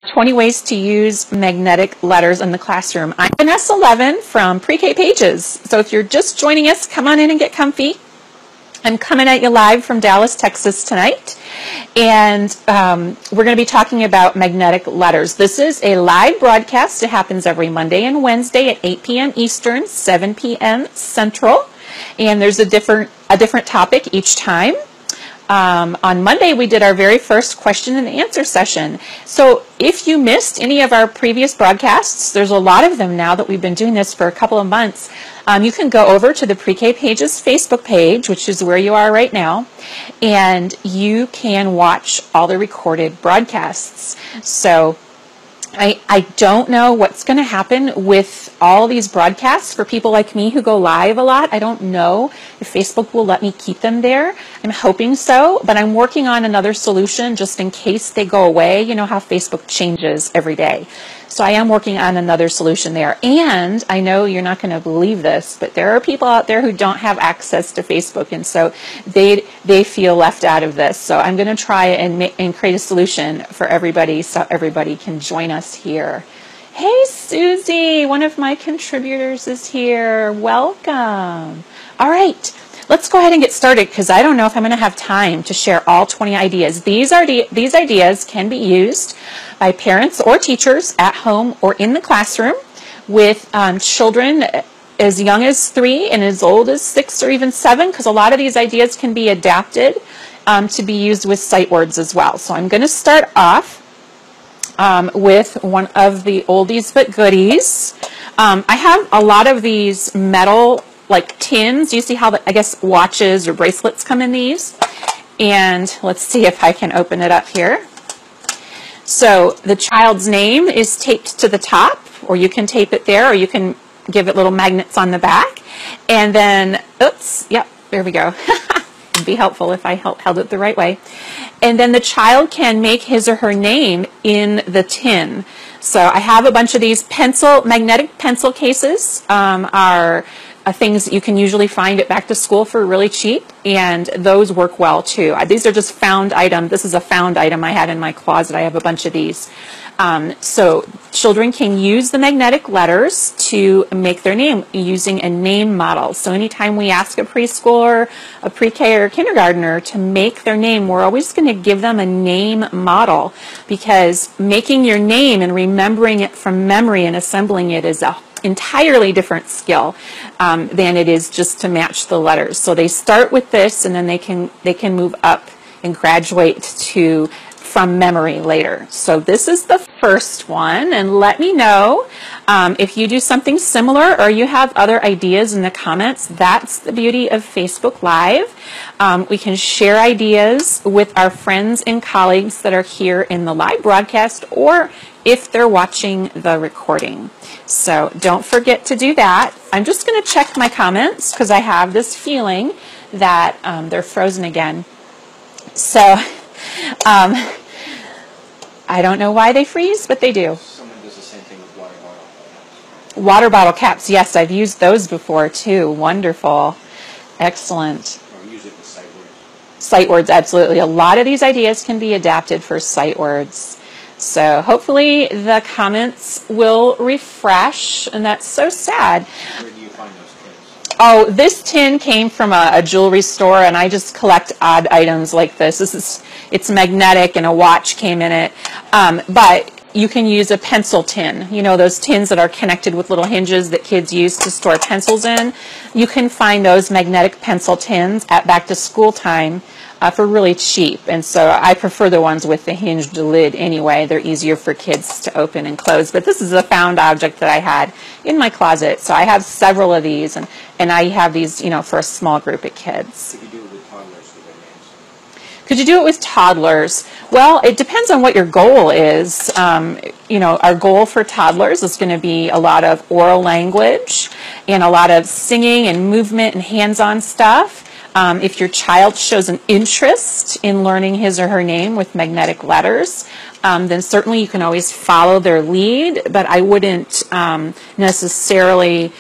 20 ways to use magnetic letters in the classroom. I'm Vanessa Levin from Pre-K Pages. So if you're just joining us, come on in and get comfy. I'm coming at you live from Dallas, Texas tonight. And we're going to be talking about magnetic letters. This is a live broadcast. It happens every Monday and Wednesday at 8 p.m. Eastern, 7 p.m. Central. And there's a different topic each time. On Monday, we did our very first question and answer session. So if you missed any of our previous broadcasts, there's a lot of them now that we've been doing this for a couple of months. You can go over to the Pre-K Pages Facebook page, which is where you are right now, and you can watch all the recorded broadcasts. So I don't know what's going to happen with all these broadcasts for people like me who go live a lot. I don't know if Facebook will let me keep them there. I'm hoping so, but I'm working on another solution just in case they go away. You know how Facebook changes every day. So I am working on another solution there. And I know you're not going to believe this, but there are people out there who don't have access to Facebook, and so they feel left out of this. So I'm going to try and create a solution for everybody so everybody can join us here. Hey, Susie, one of my contributors is here. Welcome. All right. Let's go ahead and get started because I don't know if I'm going to have time to share all 20 ideas. These ideas can be used by parents or teachers at home or in the classroom with children as young as 3 and as old as 6 or even 7, because a lot of these ideas can be adapted to be used with sight words as well. So I'm going to start off with one of the oldies but goodies. I have a lot of these metal like tins. You see how I guess watches or bracelets come in these? And let's see if I can open it up here. So the child's name is taped to the top, or you can tape it there, or you can give it little magnets on the back. And then, oops, yep, there we go. It'd be helpful if I held it the right way. And then the child can make his or her name in the tin. So I have a bunch of these magnetic pencil cases are things that you can usually find at back to school for really cheap, and those work well too. These are just found items. This is a found item I had in my closet. I have a bunch of these. So children can use the magnetic letters to make their name using a name model. So anytime we ask a preschooler, a pre-K, or a kindergartner to make their name, we're always going to give them a name model, because making your name and remembering it from memory and assembling it is a entirely different skill than it is just to match the letters. So they start with this, and then they can move up and graduate to from memory later. So this is the first one, and let me know if you do something similar or you have other ideas in the comments. That's the beauty of Facebook Live. We can share ideas with our friends and colleagues that are here in the live broadcast, or if they're watching the recording. So don't forget to do that. I'm just going to check my comments because I have this feeling that they're frozen again. So I don't know why they freeze, but they do. Someone does the same thing with water bottle caps. Water bottle caps, yes, I've used those before too. Wonderful. Excellent. Or use it with sight words. Sight words, absolutely. A lot of these ideas can be adapted for sight words. So hopefully the comments will refresh, and that's so sad. Where do you find those tins? Oh, this tin came from a jewelry store, and I just collect odd items like this. It's magnetic, and a watch came in it. But you can use a pencil tin. You know, those tins that are connected with little hinges that kids use to store pencils in. You can find those magnetic pencil tins at back to school time for really cheap. And so I prefer the ones with the hinged lid anyway. They're easier for kids to open and close. But this is a found object that I had in my closet. So I have several of these, and I have these, you know, for a small group of kids. Could you do it with toddlers with their names? Could you do it with toddlers? Well, it depends on what your goal is. You know, our goal for toddlers is going to be a lot of oral language and a lot of singing and movement and hands-on stuff. If your child shows an interest in learning his or her name with magnetic letters, then certainly you can always follow their lead, but I wouldn't necessarily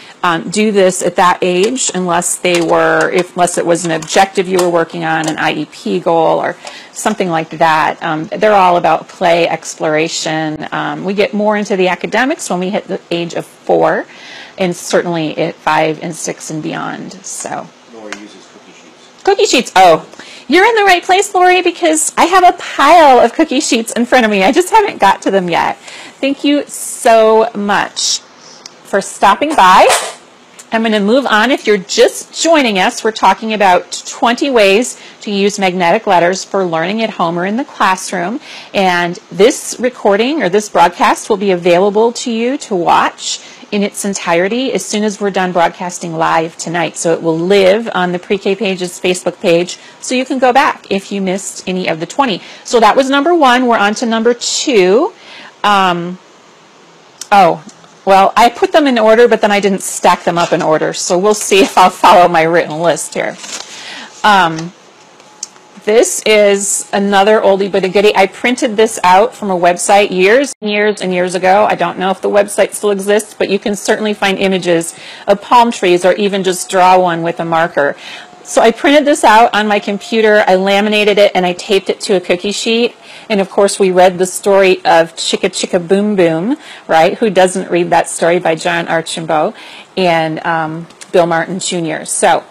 do this at that age unless unless it was an objective you were working on, an IEP goal or something like that. They're all about play, exploration. We get more into the academics when we hit the age of 4, and certainly at 5 and 6 and beyond. So. Lori uses cookie sheets. Cookie sheets. Oh, you're in the right place, Lori, because I have a pile of cookie sheets in front of me. I just haven't got to them yet. Thank you so much for stopping by. I'm going to move on. If you're just joining us, we're talking about 20 ways to use magnetic letters for learning at home or in the classroom. And this recording or this broadcast will be available to you to watch in its entirety as soon as we're done broadcasting live tonight. So it will live on the Pre-K Pages Facebook page, so you can go back if you missed any of the 20. So that was number 1. We're on to number 2. Well, I put them in order, but then I didn't stack them up in order. So we'll see if I'll follow my written list here. This is another oldie but a goodie. I printed this out from a website years and years and years ago. I don't know if the website still exists, but you can certainly find images of palm trees or even just draw one with a marker. So I printed this out on my computer, I laminated it, and I taped it to a cookie sheet. And of course, we read the story of Chicka Chicka Boom Boom, right? Who doesn't read that story by John Archambault and Bill Martin Jr. So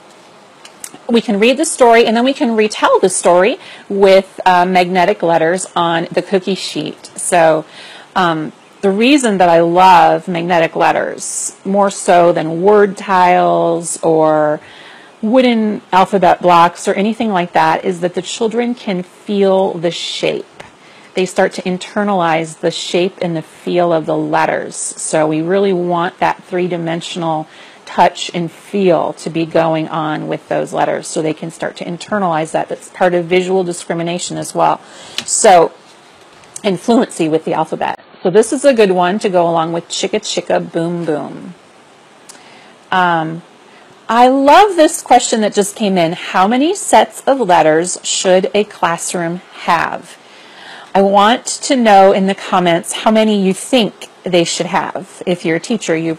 we can read the story, and then we can retell the story with magnetic letters on the cookie sheet. So the reason that I love magnetic letters, more so than word tiles or wooden alphabet blocks or anything like that, is that the children can feel the shape. They start to internalize the shape and the feel of the letters. So we really want that three-dimensional touch and feel to be going on with those letters, so they can start to internalize that. That's part of visual discrimination as well. So, and fluency with the alphabet. So this is a good one to go along with Chicka Chicka Boom Boom. I love this question that just came in. How many sets of letters should a classroom have? I want to know in the comments how many you think they should have. If you're a teacher, you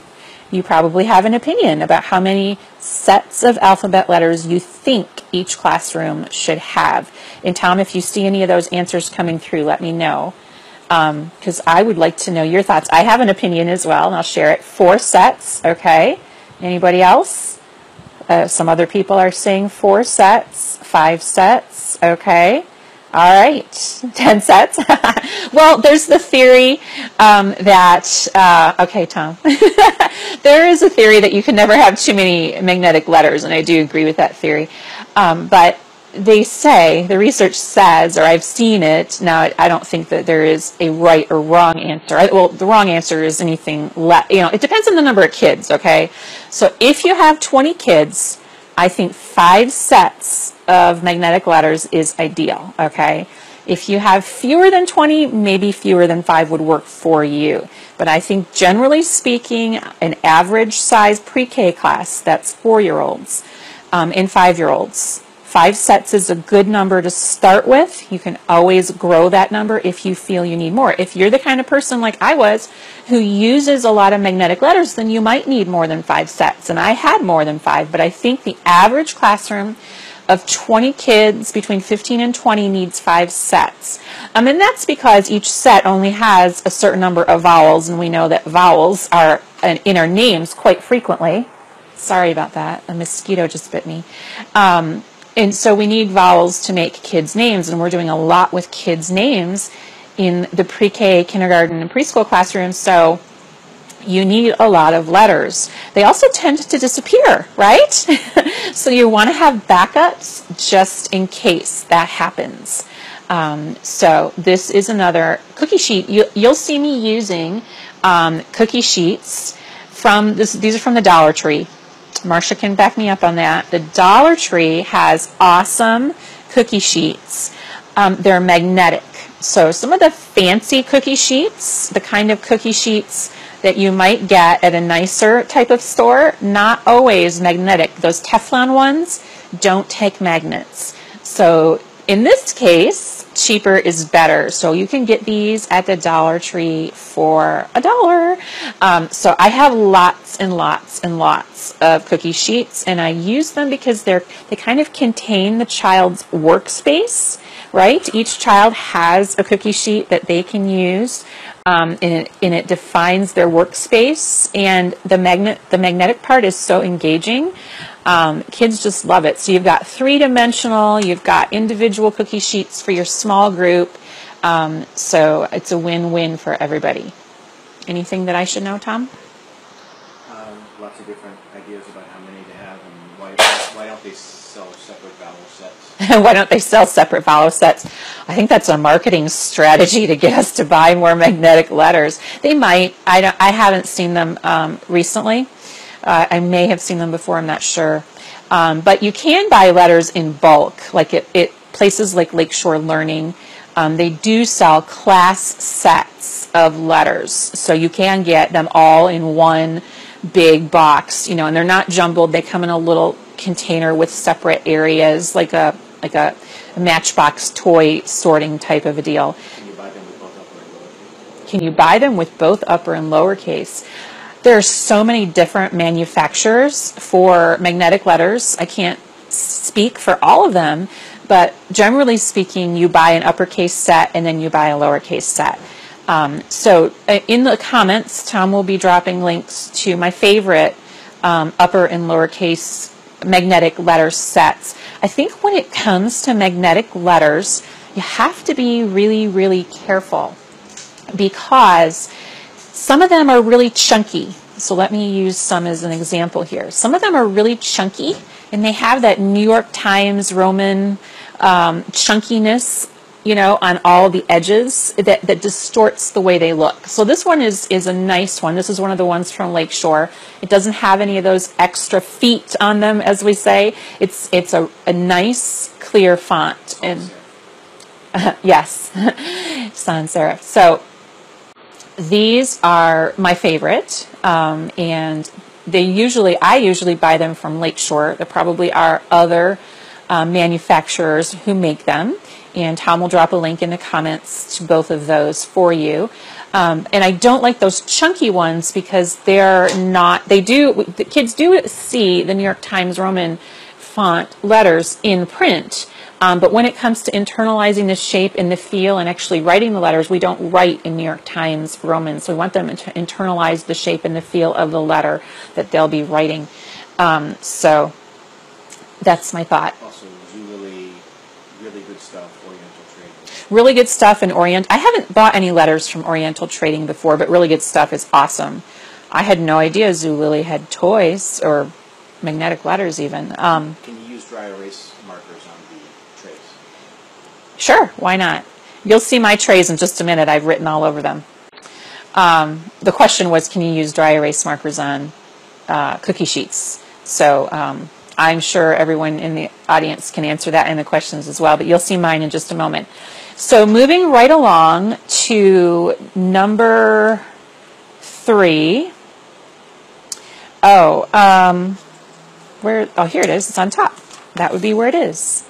probably have an opinion about how many sets of alphabet letters you think each classroom should have. And Tom, if you see any of those answers coming through, let me know, because I would like to know your thoughts. I have an opinion as well, and I'll share it. 4 sets, okay? Anybody else? Some other people are saying 4 sets, 5 sets, okay? All right, 10 sets. Well, there's the theory that, okay, Tom, there is a theory that you can never have too many magnetic letters, and I do agree with that theory. But they say, the research says, or I've seen it, now I don't think that there is a right or wrong answer. Well, the wrong answer is anything, it depends on the number of kids, okay? So if you have 20 kids, I think 5 sets of magnetic letters is ideal, okay? If you have fewer than 20, maybe fewer than 5 would work for you. But I think generally speaking, an average size pre-K class, that's 4-year-olds and 5-year-olds. 5 sets is a good number to start with. You can always grow that number if you feel you need more. If you're the kind of person like I was who uses a lot of magnetic letters, then you might need more than 5 sets. And I had more than 5, but I think the average classroom of 20 kids between 15 and 20 needs 5 sets. And that's because each set only has a certain number of vowels, and we know that vowels are in our names quite frequently. Sorry about that. A mosquito just bit me. And so we need vowels to make kids' names, and we're doing a lot with kids' names in the pre-K, kindergarten, and preschool classrooms, so you need a lot of letters. They also tend to disappear, right? So you want to have backups just in case that happens. So this is another cookie sheet. You'll see me using cookie sheets from this. These are from the Dollar Tree. Marcia can back me up on that. The Dollar Tree has awesome cookie sheets. They're magnetic. So some of the fancy cookie sheets, the kind of cookie sheets that you might get at a nicer type of store, not always magnetic. Those Teflon ones don't take magnets. So in this case, cheaper is better. So you can get these at the Dollar Tree for $1. So I have lots and lots and lots of cookie sheets, and I use them because they kind of contain the child's workspace, right? Each child has a cookie sheet that they can use, and it defines their workspace. And the magnetic part is so engaging. Kids just love it. So you've got three-dimensional, you've got individual cookie sheets for your small group. So it's a win-win for everybody. Anything that I should know, Tom? Lots of different ideas about how many to have and why don't they sell separate vowel sets? Why don't they sell separate vowel sets? I think that's a marketing strategy to get us to buy more magnetic letters. They might. I haven't seen them recently. I may have seen them before, I'm not sure. But you can buy letters in bulk, like places like Lakeshore Learning. They do sell class sets of letters, so you can get them all in one big box, and they're not jumbled. They come in a little container with separate areas, like a Matchbox toy sorting type of a deal. Can you buy them with both upper and lowercase? Can you buy them with both upper and lowercase? There are so many different manufacturers for magnetic letters. I can't speak for all of them, but generally speaking, you buy an uppercase set and then you buy a lowercase set. So in the comments, Tom will be dropping links to my favorite upper and lowercase magnetic letter sets. I think when it comes to magnetic letters, you have to be really, really careful because some of them are really chunky. So let me use some as an example here. Some of them are really chunky, and they have that New York Times Roman chunkiness, on all the edges that distorts the way they look. So this one is a nice one. This is one of the ones from Lakeshore. It doesn't have any of those extra feet on them, as we say. It's a nice, clear font. And yes, sans serif. So these are my favorite, and I usually buy them from Lakeshore. There probably are other manufacturers who make them, and Tom will drop a link in the comments to both of those for you. And I don't like those chunky ones because the kids do see the New York Times Roman font letters in print. But when it comes to internalizing the shape and the feel and actually writing the letters, we don't write in New York Times Roman. So we want them to internalize the shape and the feel of the letter that they'll be writing. So that's my thought. Also, Zulily, really good stuff, Oriental Trading. Really good stuff in Orient. I haven't bought any letters from Oriental Trading before, but really good stuff is awesome. I had no idea Zulily had toys or magnetic letters even. Can you use dry erase markers on the trays? Sure, why not? You'll see my trays in just a minute. I've written all over them. The question was, can you use dry erase markers on cookie sheets? So I'm sure everyone in the audience can answer that in the questions as well, but you'll see mine in just a moment. So moving right along to number 3. Here it is. It's on top. That would be where it is.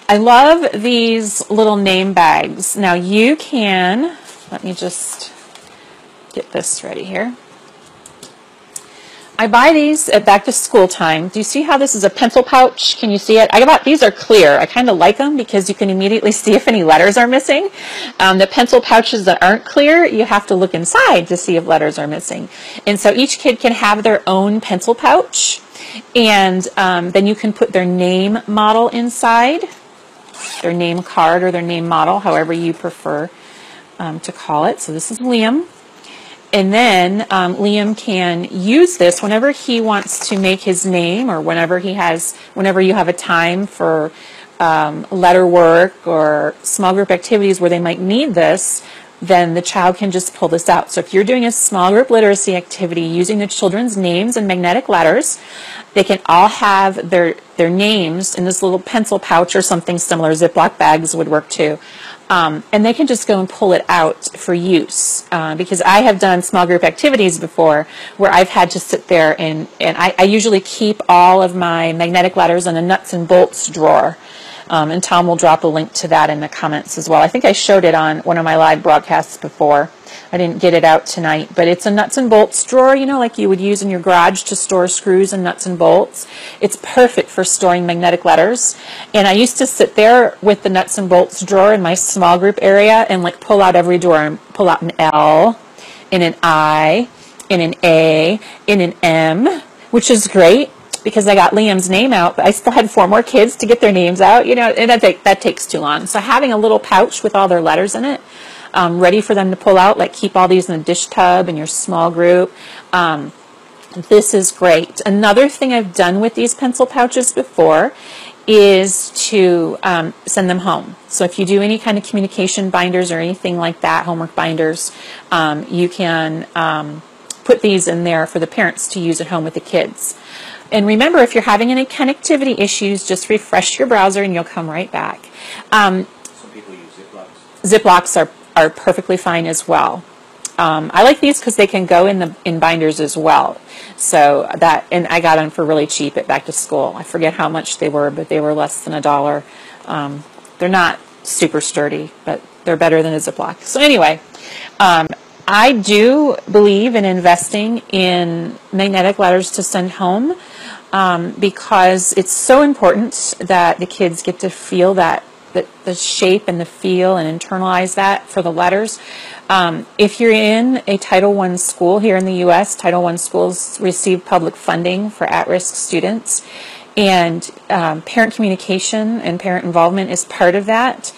I love these little name bags. Now you can, let me just get this ready here. I buy these at back to school time. Do you see how this is a pencil pouch? Can you see it? These are clear. I kind of like them because you can immediately see if any letters are missing. The pencil pouches that aren't clear, you have to look inside to see if letters are missing. And so each kid can have their own pencil pouch, and then you can put their name model inside, their name card or their name model, however you prefer to call it. So this is Liam. And then Liam can use this whenever he wants to make his name, or whenever you have a time for letter work or small group activities where they might need this. then the child can just pull this out. So if you're doing a small group literacy activity using the children's names and magnetic letters, they can all have their names in this little pencil pouch or something similar. Ziploc bags would work too. And they can just go and pull it out for use. Because I have done small group activities before where I've had to sit there and I usually keep all of my magnetic letters in a nuts and bolts drawer. And Tom will drop a link to that in the comments as well. I think I showed it on one of my live broadcasts before. I didn't get it out tonight, but it's a nuts and bolts drawer, you know, like you would use in your garage to store screws and nuts and bolts. It's perfect for storing magnetic letters. And I used to sit there with the nuts and bolts drawer in my small group area and like pull out every drawer and pull out an L and an I and an A and an M, which is great because I got Liam's name out, but I still had 4 more kids to get their names out, you know, and that takes too long. So having a little pouch with all their letters in it, ready for them to pull out, like keep all these in a dish tub in your small group. This is great. Another thing I've done with these pencil pouches before is to send them home. So if you do any kind of communication binders or anything like that, homework binders, you can put these in there for the parents to use at home with the kids. And remember, if you're having any connectivity issues, just refresh your browser and you'll come right back. Some people use Ziplocs. Ziplocs are perfectly fine as well. I like these because they can go in binders as well. So that, and I got them for really cheap at Back to School. I forget how much they were, but they were less than $1. They're not super sturdy, but they're better than a Ziploc. So anyway, I do believe in investing in magnetic letters to send home because it's so important that the kids get to feel that the shape and the feel and internalize that for the letters. If you're in a Title I school here in the U.S., Title I schools receive public funding for at-risk students, and parent communication and parent involvement is part of that.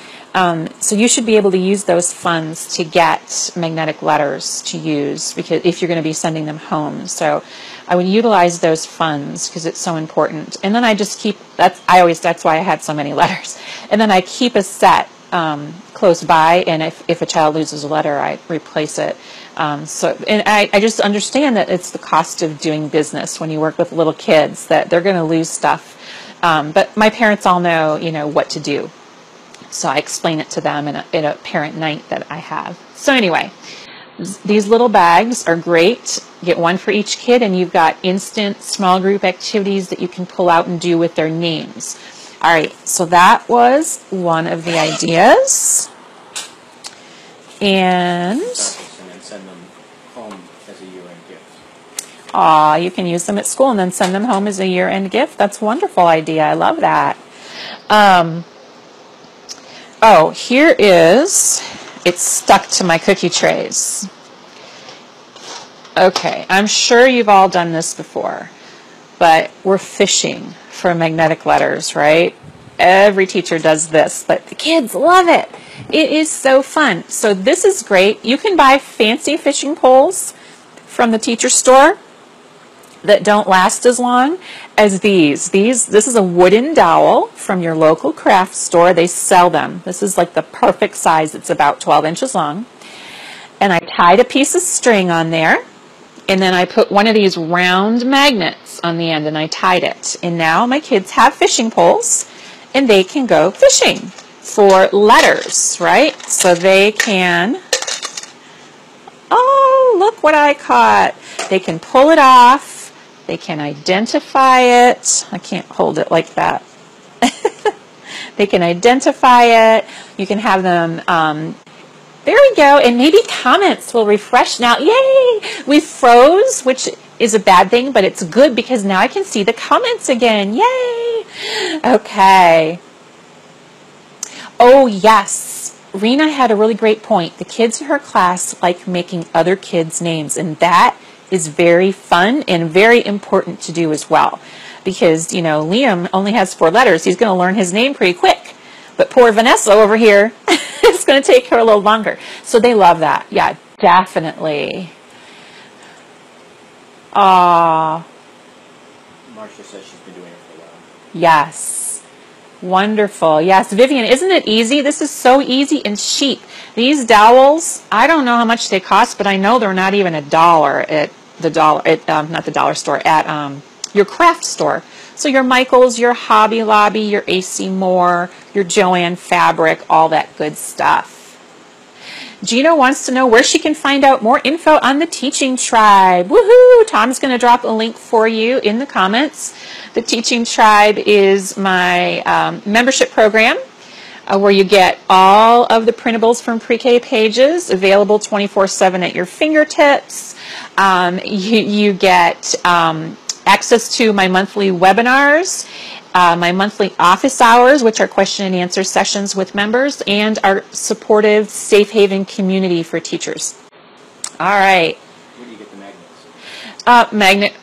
So you should be able to use those funds to get magnetic letters to use, because if you're going to be sending them home. So I would utilize those funds because it's so important. And then I just keep, that's why I had so many letters. And then I keep a set close by, and if a child loses a letter, I replace it. And I just understand that it's the cost of doing business when you work with little kids, that they're going to lose stuff. But my parents all know, you know, what to do. So I explain it to them in a parent night that I have. So anyway, these little bags are great. Get one for each kid, and you've got instant small group activities that you can pull out and do with their names. All right, so that was one of the ideas. And send them home as a year-end gift. You can use them at school and then send them home as a year-end gift. That's a wonderful idea. I love that. Oh, here is, it's stuck to my cookie trays. Okay, I'm sure you've all done this before, but we're fishing for magnetic letters, right? Every teacher does this, but the kids love it. It is so fun. So this is great. You can buy fancy fishing poles from the teacher store that don't last as long as these. This is a wooden dowel from your local craft store. They sell them. This is like the perfect size. It's about 12 inches long. And I tied a piece of string on there, and then I put one of these round magnets on the end, and I tied it. And now my kids have fishing poles, and they can go fishing for letters, right? So they can, oh, look what I caught. They can pull it off. They can identify it. I can't hold it like that. They can identify it. You can have them, there we go, and maybe comments will refresh now. Yay! We froze, which is a bad thing, but it's good because now I can see the comments again. Yay! Okay. Oh, yes. Rena had a really great point. The kids in her class like making other kids' names, and that is very fun and very important to do as well. Because, you know, Liam only has 4 letters. He's going to learn his name pretty quick. But poor Vanessa over here, it's going to take her a little longer. So they love that. Yeah, definitely. Marcia says she's been doing it for a while. Yes. Wonderful. Yes, Vivian, isn't it easy? This is so easy and cheap. These dowels, I don't know how much they cost, but I know they're not even $1 at the not the dollar store, at your craft store. So your Michaels, your Hobby Lobby, your AC Moore, your Joann Fabric, all that good stuff. Gina wants to know where she can find out more info on the Teaching Tribe. Woohoo! Tom's going to drop a link for you in the comments. The Teaching Tribe is my membership program where you get all of the printables from Pre-K Pages available 24/7 at your fingertips. You get access to my monthly webinars, my monthly office hours, which are question and answer sessions with members, and our supportive safe haven community for teachers. All right. Where do you get the magnets?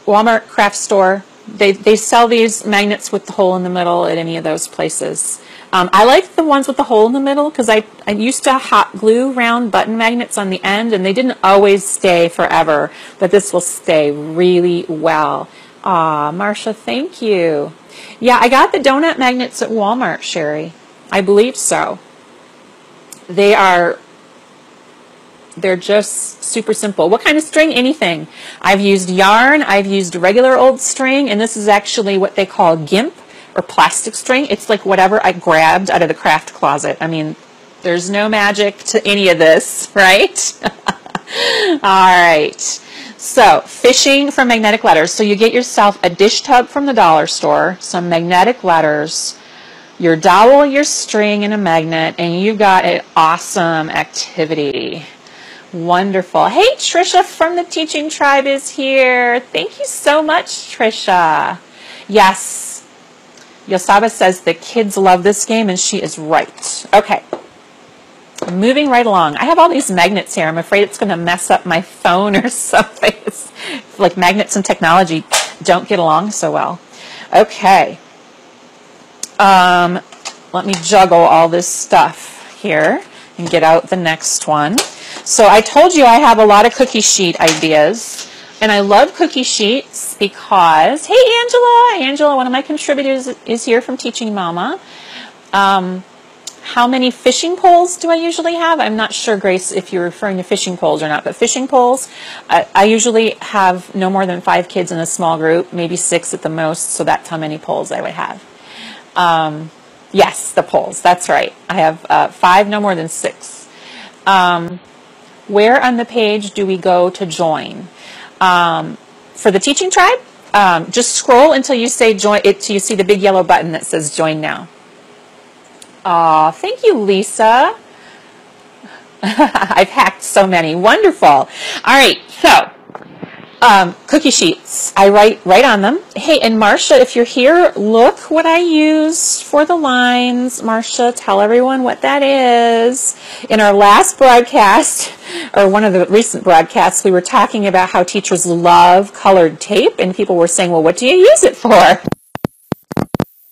Walmart craft store. They sell these magnets with the hole in the middle at any of those places. I like the ones with the hole in the middle because I used to hot glue round button magnets on the end, and they didn't always stay forever, but this will stay really well. Aw, Marcia, thank you. Yeah, I got the donut magnets at Walmart, Sherry. I believe so. They're just super simple. What kind of string? Anything. I've used yarn, I've used regular old string, and this is actually what they call GIMP, or plastic string. It's like whatever I grabbed out of the craft closet. I mean, there's no magic to any of this, right? All right. So, fishing for magnetic letters. So you get yourself a dish tub from the dollar store, some magnetic letters, your dowel, your string, and a magnet, and you've got an awesome activity. Wonderful. Hey, Trisha from the Teaching Tribe is here. Thank you so much, Trisha. Yes. Yosaba says the kids love this game, and she is right. Okay. Moving right along. I have all these magnets here. I'm afraid it's going to mess up my phone or something. It's like magnets and technology don't get along so well. Okay. Let me juggle all this stuff here and get out the next one. So I told you I have a lot of cookie sheet ideas. And I love cookie sheets because, hey, Angela, one of my contributors is here from Teaching Mama. How many fishing poles do I usually have? I'm not sure, Grace, if you're referring to fishing poles or not, but fishing poles, I usually have no more than 5 kids in a small group, maybe 6 at the most, so that's how many poles I would have. Yes, the poles, that's right. I have 5, no more than 6. Where on the page do we go to join? For the Teaching Tribe, just scroll until you say join, till you see the big yellow button that says join now. Aw, thank you, Lisa. I've hacked so many. Wonderful. All right, so cookie sheets. I write on them. Hey, and Marcia, if you're here, look what I used for the lines. Marcia, tell everyone what that is. In our last broadcast, or one of the recent broadcasts, we were talking about how teachers love colored tape, and people were saying, well, what do you use it for?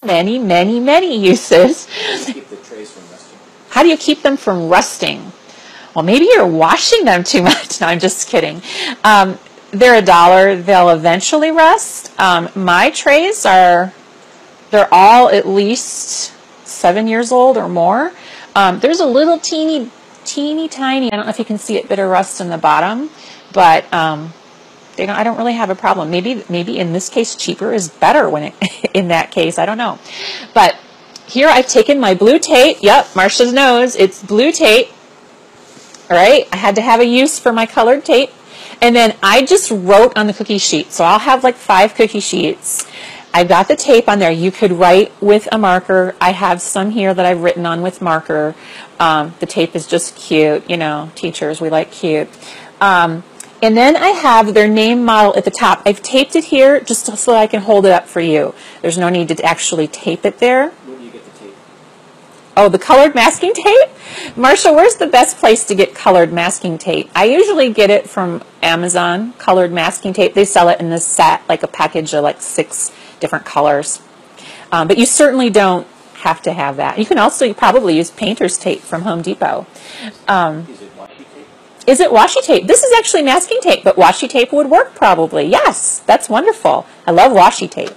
Many, many, many uses. Keep the trays from rusting. How do you keep them from rusting? Well, maybe you're washing them too much. No, I'm just kidding. They're $1. They'll eventually rust. My trays they're all at least 7 years old or more. There's a little teeny tiny, I don't know if you can see it, bit of rust in the bottom, but I don't really have a problem. Maybe in this case cheaper is better when in that case, I don't know. But here I've taken my blue tape. Yep, Marcia's knows it's blue tape. All right, I had to have a use for my colored tape. And then I just wrote on the cookie sheet. So I'll have like 5 cookie sheets. I've got the tape on there. You could write with a marker. I have some here that I've written on with marker. The tape is just cute. You know, teachers, we like cute. And then I have their name model at the top. I've taped it here just so that I can hold it up for you. There's no need to actually tape it there. Where do you get the tape? Oh, the colored masking tape? Marcia, where's the best place to get colored masking tape? I usually get it from Amazon, colored masking tape. They sell it in this set, like a package of like 6 different colors. But you certainly don't have to have that. You can also probably use painter's tape from Home Depot. Is it washi tape? Is it washi tape? This is actually masking tape, but washi tape would work probably. Yes, that's wonderful. I love washi tape.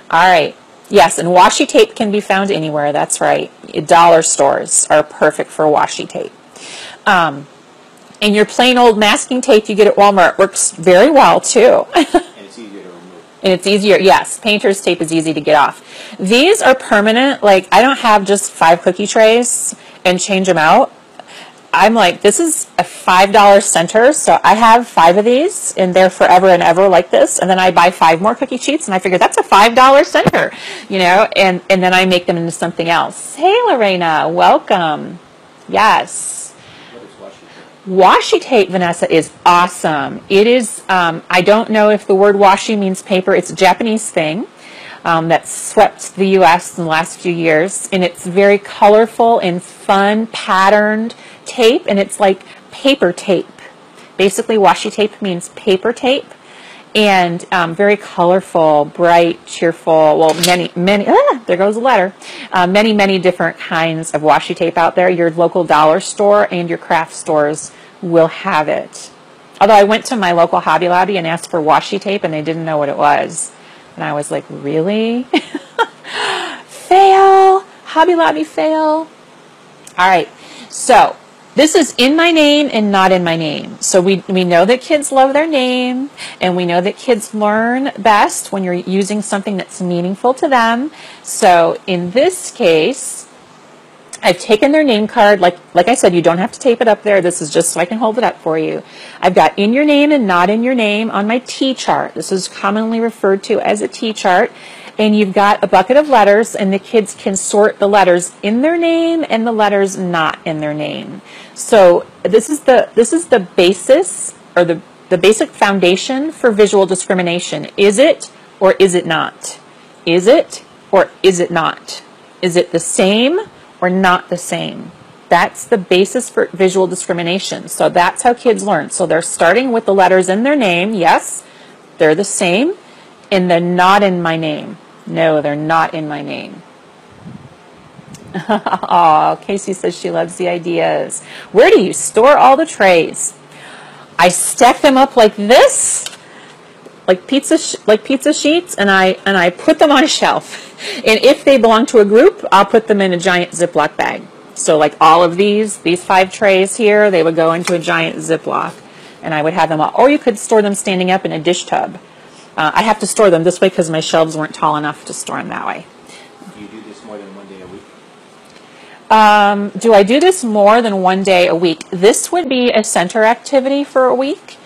All right. Yes, and washi tape can be found anywhere. That's right. Dollar stores are perfect for washi tape. And your plain old masking tape you get at Walmart works very well too. And it's easier to remove. And it's easier, yes. Painter's tape is easy to get off. These are permanent. Like, I don't have just 5 cookie trays and change them out. I'm like, this is a $5 center, so I have 5 of these, and they're forever and ever like this. And then I buy 5 more cookie sheets, and I figure that's a $5 center, you know, and then I make them into something else. Hey, Lorena, welcome. Yes. What is washi tape? Washi tape, Vanessa, is awesome. It is, I don't know if the word washi means paper. It's a Japanese thing that's swept the U.S. in the last few years, and it's very colorful and fun, patterned tape, and it's like paper tape. Basically, washi tape means paper tape, and very colorful, bright, cheerful. Well, many, there goes a letter. Many different kinds of washi tape out there. Your local dollar store and your craft stores will have it. Although I went to my local Hobby Lobby and asked for washi tape, and they didn't know what it was. And I was like, really? Fail. Hobby Lobby fail. All right. So this is in my name and not in my name. So we know that kids love their name, and we know that kids learn best when you're using something that's meaningful to them. So in this case, I've taken their name card. Like I said, you don't have to tape it up there. This is just so I can hold it up for you. I've got in your name and not in your name on my T chart. This is commonly referred to as a T chart. And you've got a bucket of letters, and the kids can sort the letters in their name and the letters not in their name. So this is the basis, or the basic foundation for visual discrimination. Is it or is it not? Is it or is it not? Is it the same or not the same? That's the basis for visual discrimination. So that's how kids learn. So they're starting with the letters in their name. Yes, they're the same. And they're not in my name. No, they're not in my name. Oh, Casey says she loves the ideas. Where do you store all the trays? I stack them up like this, like pizza sheets, and I put them on a shelf. And if they belong to a group, I'll put them in a giant Ziploc bag. So like all of these 5 trays here, they would go into a giant Ziploc, and I would have them all. Or you could store them standing up in a dish tub. I have to store them this way because my shelves weren't tall enough to store them that way. Do you do this more than one day a week? Do I do this more than one day a week? This would be a center activity for a week.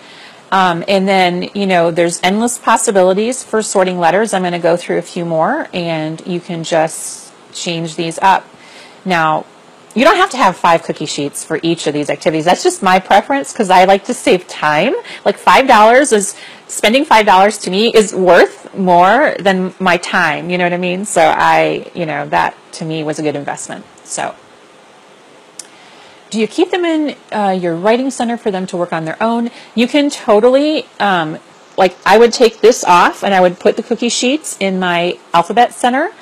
And then, you know, there's endless possibilities for sorting letters. I'm going to go through a few more, and you can just change these up. Now, you don't have to have 5 cookie sheets for each of these activities. That's just my preference because I like to save time. Like $5 is, spending $5 to me is worth more than my time. You know what I mean? So that to me was a good investment. So do you keep them in your writing center for them to work on their own? You can totally, like I would take this off and I would put the cookie sheets in my alphabet center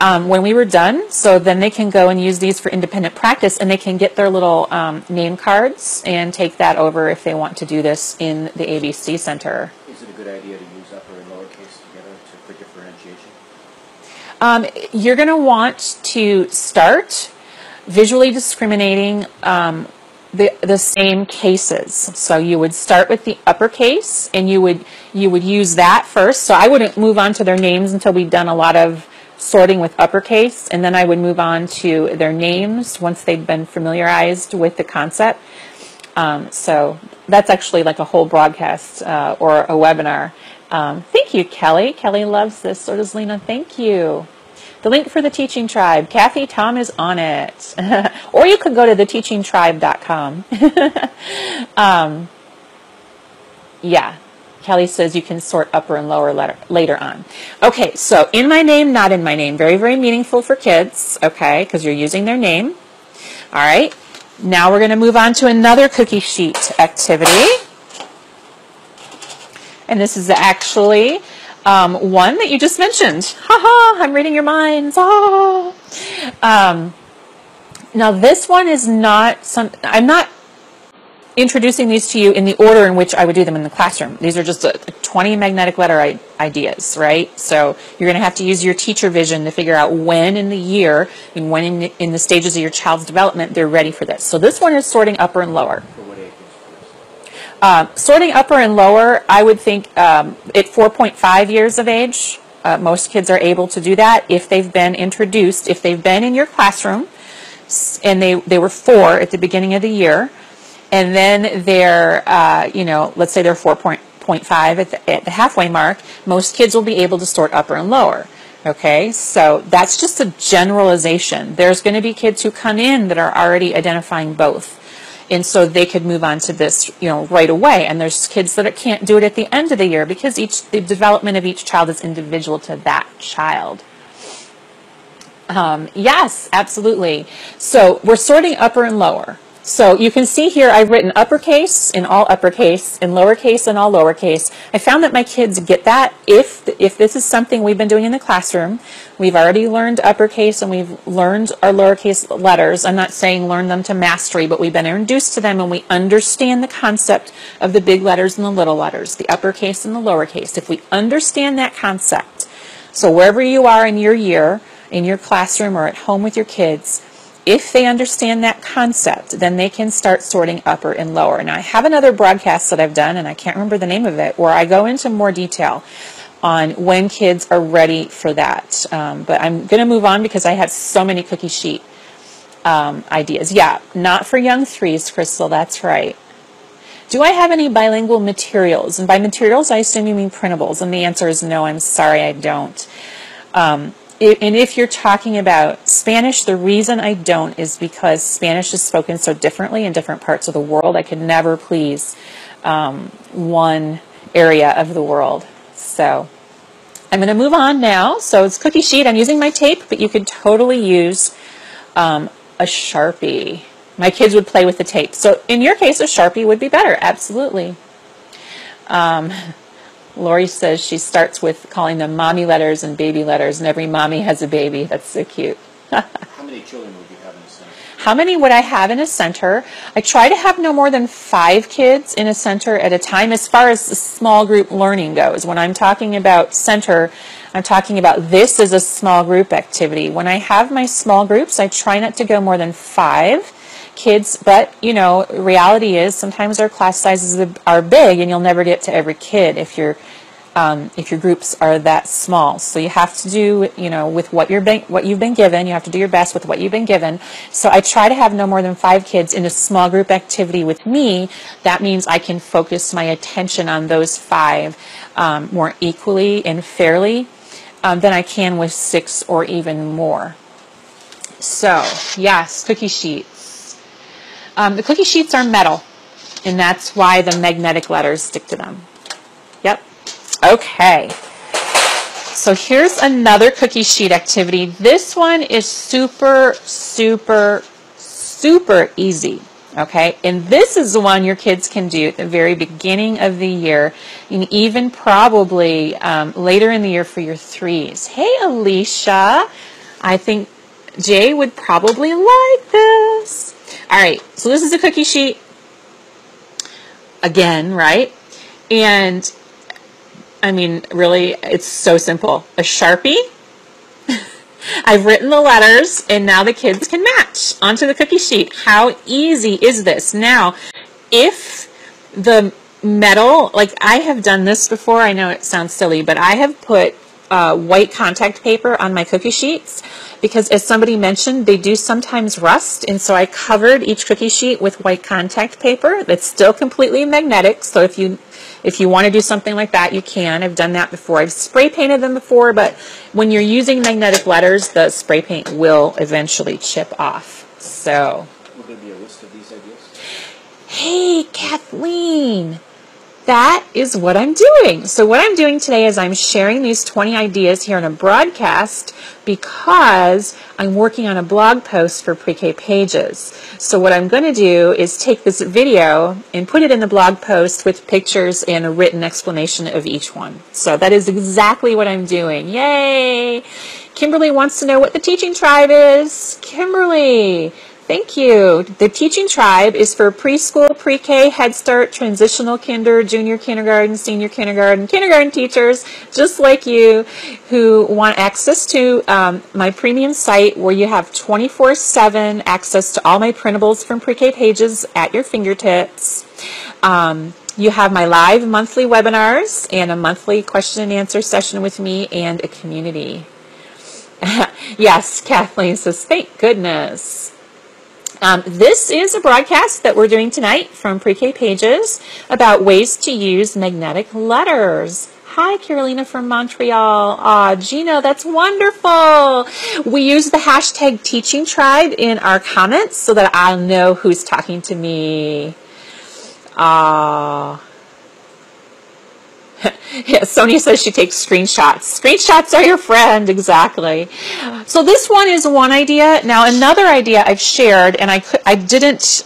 when we were done, so then they can go and use these for independent practice, and they can get their little name cards and take that over if they want to do this in the ABC Center. Is it a good idea to use upper and lowercase together for differentiation? You're going to want to start visually discriminating the same cases. So you would start with the uppercase, and you would use that first. So I wouldn't move on to their names until we've done a lot of sorting with uppercase, and then I would move on to their names once they've been familiarized with the concept. So that's actually like a whole broadcast or a webinar. Thank you, Kelly. Kelly loves this. So does Lena. Thank you. The link for the Teaching Tribe. Kathy, Tom is on it. Or you could go to theteachingtribe.com. Yeah. Kelly says you can sort upper and lower letter later on. Okay, so in my name, not in my name. Very, very meaningful for kids, okay, because you're using their name. All right, now we're going to move on to another cookie sheet activity. And this is actually one that you just mentioned. Ha-ha, I'm reading your minds. Ah. Now this one is not I'm not introducing these to you in the order in which I would do them in the classroom. These are just a 20 magnetic letter ideas, right? So you're going to have to use your teacher vision to figure out when in the year and when in the stages of your child's development they're ready for this. So this one is sorting upper and lower. For what age is this? Sorting upper and lower, I would think at 4.5 years of age, most kids are able to do that if they've been introduced, if they've been in your classroom, and they were 4 at the beginning of the year, and then they're, let's say they're 4.5 at the halfway mark, most kids will be able to sort upper and lower. Okay, so that's just a generalization. There's going to be kids who come in that are already identifying both. And so they could move on to this, right away. And there's kids that can't do it at the end of the year because the development of each child is individual to that child. Yes, absolutely. So we're sorting upper and lower. So you can see here I've written uppercase in all uppercase and lowercase in all lowercase. I found that my kids get that if this is something we've been doing in the classroom. We've already learned uppercase and we've learned our lowercase letters. I'm not saying learn them to mastery, but we've been introduced to them and we understand the concept of the big letters and the little letters, the uppercase and the lowercase. If we understand that concept, so wherever you are in your year, in your classroom or at home with your kids, if they understand that concept, then they can start sorting upper and lower. Now, I have another broadcast that I've done, and I can't remember the name of it, where I go into more detail on when kids are ready for that. But I'm going to move on because I have so many cookie sheet ideas. Yeah, not for young 3s, Crystal, that's right. Do I have any bilingual materials? And by materials, I assume you mean printables. And the answer is no, I'm sorry, I don't. And if you're talking about Spanish, the reason I don't is because Spanish is spoken so differently in different parts of the world. I could never please one area of the world. So I'm going to move on now. So it's cookie sheet. I'm using my tape, but you could totally use a Sharpie. My kids would play with the tape. So in your case, a Sharpie would be better. Absolutely. Lori says she starts with calling them mommy letters and baby letters, and every mommy has a baby. That's so cute. How many children would you have in a center? How many would I have in a center? I try to have no more than 5 kids in a center at a time as far as the small group learning goes. When I'm talking about center, I'm talking about this as a small group activity. When I have my small groups, I try not to go more than 5 kids, but reality is sometimes our class sizes are big and you'll never get to every kid if your groups are that small. So you have to do with what you've been given. You have to do your best with what you've been given. So I try to have no more than 5 kids in a small group activity with me. That means I can focus my attention on those 5 more equally and fairly than I can with 6 or even more. So yes, cookie sheets. The cookie sheets are metal, and that's why the magnetic letters stick to them. Yep. Okay. So here's another cookie sheet activity. This one is super, super, super easy. Okay. And this is the one your kids can do at the very beginning of the year, and even probably later in the year for your 3s. Hey, Alicia. I think Jay would probably like this. All right, so this is a cookie sheet again, right? And I mean, really, it's so simple. A Sharpie. I've written the letters, and now the kids can match onto the cookie sheet. How easy is this? Now, if the metal, like I have done this before, I know it sounds silly, but I have put white contact paper on my cookie sheets because, as somebody mentioned, they do sometimes rust, and so I covered each cookie sheet with white contact paper that's still completely magnetic. So if you want to do something like that, you can. I've done that before. I've spray painted them before, but when you're using magnetic letters, the spray paint will eventually chip off. So, will there be a list of these ideas? Hey, Kathleen. That is what I'm doing. So what I'm doing today is I'm sharing these 20 ideas here in a broadcast because I'm working on a blog post for Pre-K Pages. So what I'm going to do is take this video and put it in the blog post with pictures and a written explanation of each one. So that is exactly what I'm doing. Yay! Kimberly wants to know what the teaching tribe is. Kimberly, Thank you. The Teaching Tribe is for preschool, pre-K, Head Start, transitional kinder, junior kindergarten, senior kindergarten, kindergarten teachers, just like you, who want access to my premium site where you have 24/7 access to all my printables from pre-K pages at your fingertips. You have my live monthly webinars and a monthly question and answer session with me and a community. Yes, Kathleen says, thank goodness. This is a broadcast that we're doing tonight from Pre-K Pages about ways to use magnetic letters. Hi, Carolina from Montreal. Aw, Gina, that's wonderful. We use the hashtag Teaching Tribe in our comments so that I'll know who's talking to me. Yeah, Sonia says she takes screenshots. Screenshots are your friend, exactly. So this one is one idea. Now another idea I've shared, and I didn't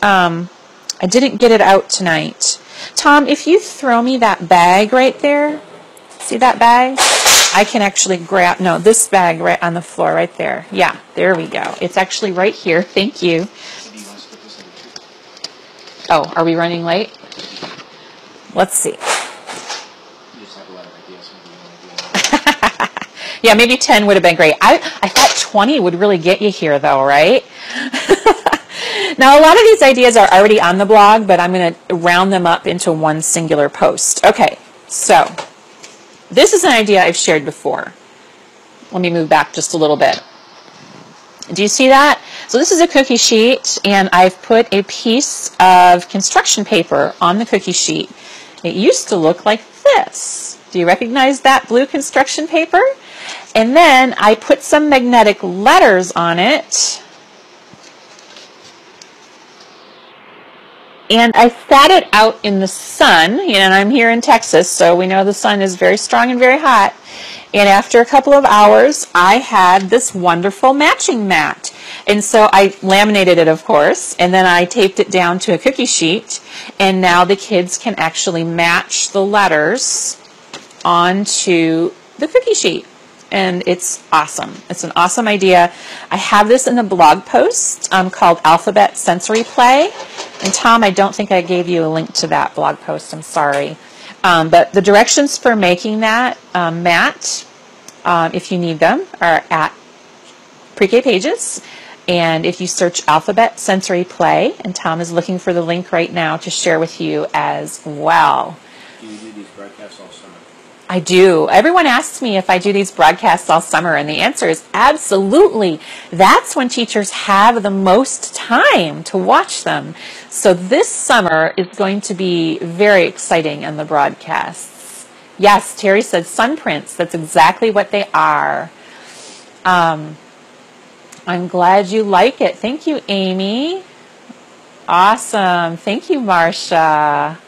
get it out tonight. Tom, if you throw me that bag right there, see that bag? I can actually grab, no, this bag right on the floor right there. Yeah, there we go. It's actually right here. Thank you. Oh, are we running late? Let's see. Yeah, maybe 10 would have been great. I thought 20 would really get you here, though, right? Now, a lot of these ideas are already on the blog, but I'm going to round them up into one singular post. Okay, so this is an idea I've shared before. Let me move back just a little bit. Do you see that? So this is a cookie sheet, and I've put a piece of construction paper on the cookie sheet. It used to look like this. Do you recognize that blue construction paper? And then I put some magnetic letters on it. And I sat it out in the sun, and I'm here in Texas, so we know the sun is very strong and very hot. And after a couple of hours, I had this wonderful matching mat. And so I laminated it, of course, and then I taped it down to a cookie sheet. And now the kids can actually match the letters onto the cookie sheet. And it's awesome. It's an awesome idea. I have this in a blog post called Alphabet Sensory Play. And Tom, I don't think I gave you a link to that blog post. I'm sorry. But the directions for making that mat, if you need them, are at Pre-K Pages. And if you search Alphabet Sensory Play, and Tom is looking for the link right now to share with you as well. Do you do these broadcasts all summer? I do. Everyone asks me if I do these broadcasts all summer, and the answer is absolutely. That's when teachers have the most time to watch them. So this summer is going to be very exciting in the broadcasts. Yes, Terry said sun prints. That's exactly what they are. I'm glad you like it. Thank you, Amy. Awesome. Thank you, Marcia.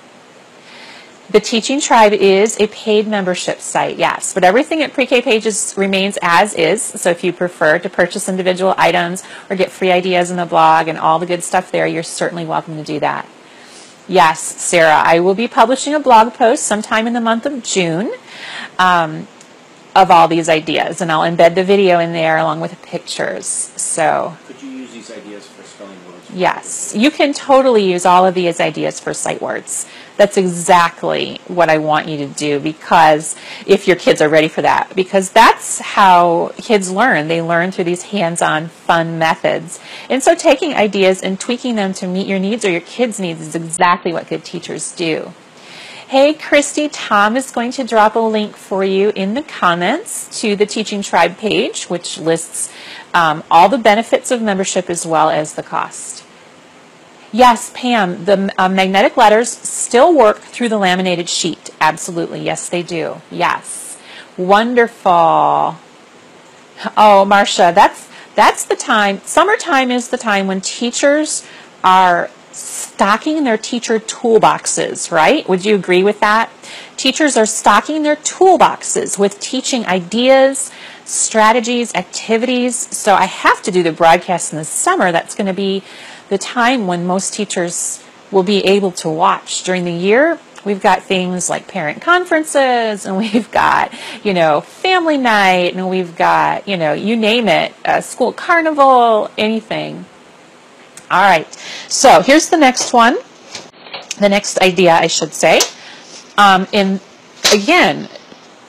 The Teaching Tribe is a paid membership site, yes, but everything at Pre-K Pages remains as is. So if you prefer to purchase individual items or get free ideas in the blog and all the good stuff there, you're certainly welcome to do that. Yes, Sarah, I will be publishing a blog post sometime in the month of June of all these ideas, and I'll embed the video in there along with the pictures. So, could you use these ideas for spelling words? Yes, you can totally use all of these ideas for sight words. That's exactly what I want you to do, because if your kids are ready for that, because that's how kids learn. They learn through these hands-on fun methods. And so taking ideas and tweaking them to meet your needs or your kids' needs is exactly what good teachers do. Hey, Christy, Tom is going to drop a link for you in the comments to the Teaching Tribe page, which lists all the benefits of membership as well as the cost. Yes, Pam, the magnetic letters still work through the laminated sheet. Absolutely. Yes, they do. Yes. Wonderful. Oh, Marcia, that's the time. Summertime is the time when teachers are stocking their teacher toolboxes, right? Would you agree with that? Teachers are stocking their toolboxes with teaching ideas, strategies, activities. So I have to do the broadcast in the summer. That's going to be the time when most teachers will be able to watch. During the year, we've got things like parent conferences, and we've got, family night, and we've got, you name it, school carnival, anything. All right, so here's the next one, the next idea, I should say. And again,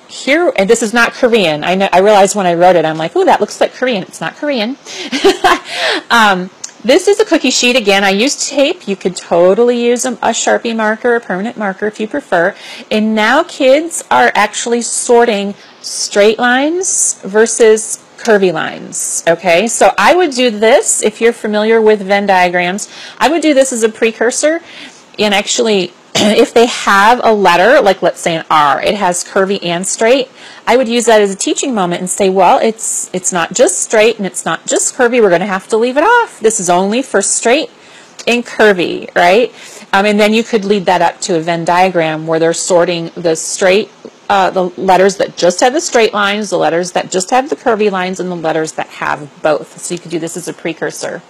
here, and this is not Korean. I realized when I wrote it, I'm like, oh, that looks like Korean. It's not Korean. This is a cookie sheet. Again, I used tape. You could totally use a Sharpie marker, a permanent marker if you prefer. And now kids are actually sorting straight lines versus curvy lines. Okay, so I would do this, if you're familiar with Venn diagrams, I would do this as a precursor. And actually, if they have a letter, like let's say an R, it has curvy and straight, I would use that as a teaching moment and say, well, it's not just straight and it's not just curvy. We're going to have to leave it off. This is only for straight and curvy, right? And then you could lead that up to a Venn diagram where they're sorting the straight, the letters that just have the straight lines, the letters that just have the curvy lines, and the letters that have both. So you could do this as a precursor.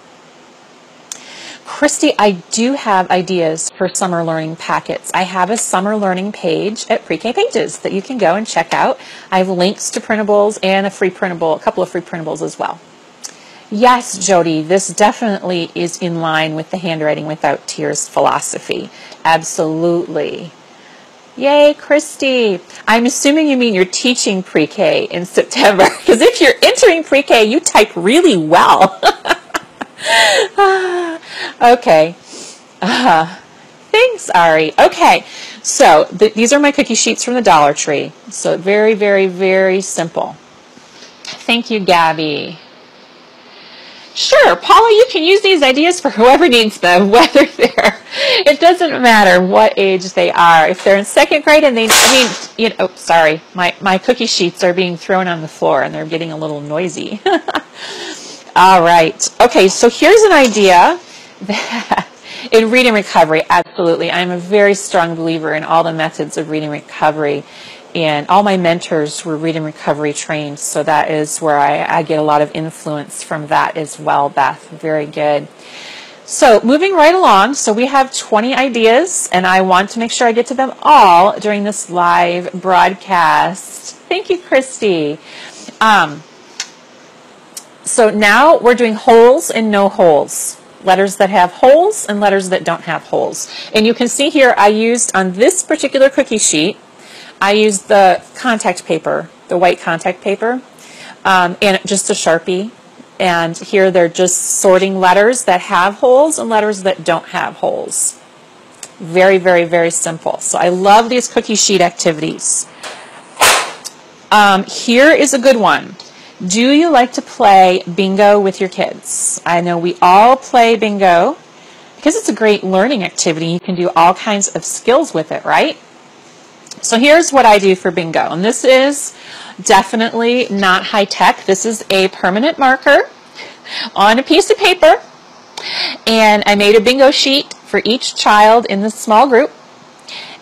Christy, I do have ideas for summer learning packets. I have a summer learning page at Pre-K Pages that you can go and check out. I have links to printables and a free printable, a couple of free printables as well. Yes, Jody, this definitely is in line with the Handwriting Without Tears philosophy. Absolutely. Yay, Christy. I'm assuming you mean you're teaching pre-K in September, because if you're entering pre-K, you type really well. Okay. Thanks, Ari. Okay, so these are my cookie sheets from the Dollar Tree. So very, very, very simple. Thank you, Gabby. Sure, Paula, you can use these ideas for whoever needs them, whether it doesn't matter what age they are. If they're in second grade and oh, sorry, my cookie sheets are being thrown on the floor and they're getting a little noisy. All right. Okay, so here's an idea that in reading recovery, absolutely. I'm a very strong believer in all the methods of reading recovery, and all my mentors were reading recovery trained, so that is where I get a lot of influence from that as well, Beth. Very good. So moving right along, so we have 20 ideas, and I want to make sure I get to them all during this live broadcast. Thank you, Christy. So now we're doing holes and no holes. Letters that have holes and letters that don't have holes. And you can see here I used on this particular cookie sheet, I used the contact paper, the white contact paper, and just a Sharpie. And here they're just sorting letters that have holes and letters that don't have holes. Very, very, very simple. So I love these cookie sheet activities. Here is a good one. Do you like to play bingo with your kids? I know we all play bingo because it's a great learning activity. You can do all kinds of skills with it, right? So here's what I do for bingo. And this is definitely not high tech. This is a permanent marker on a piece of paper. And I made a bingo sheet for each child in the small group.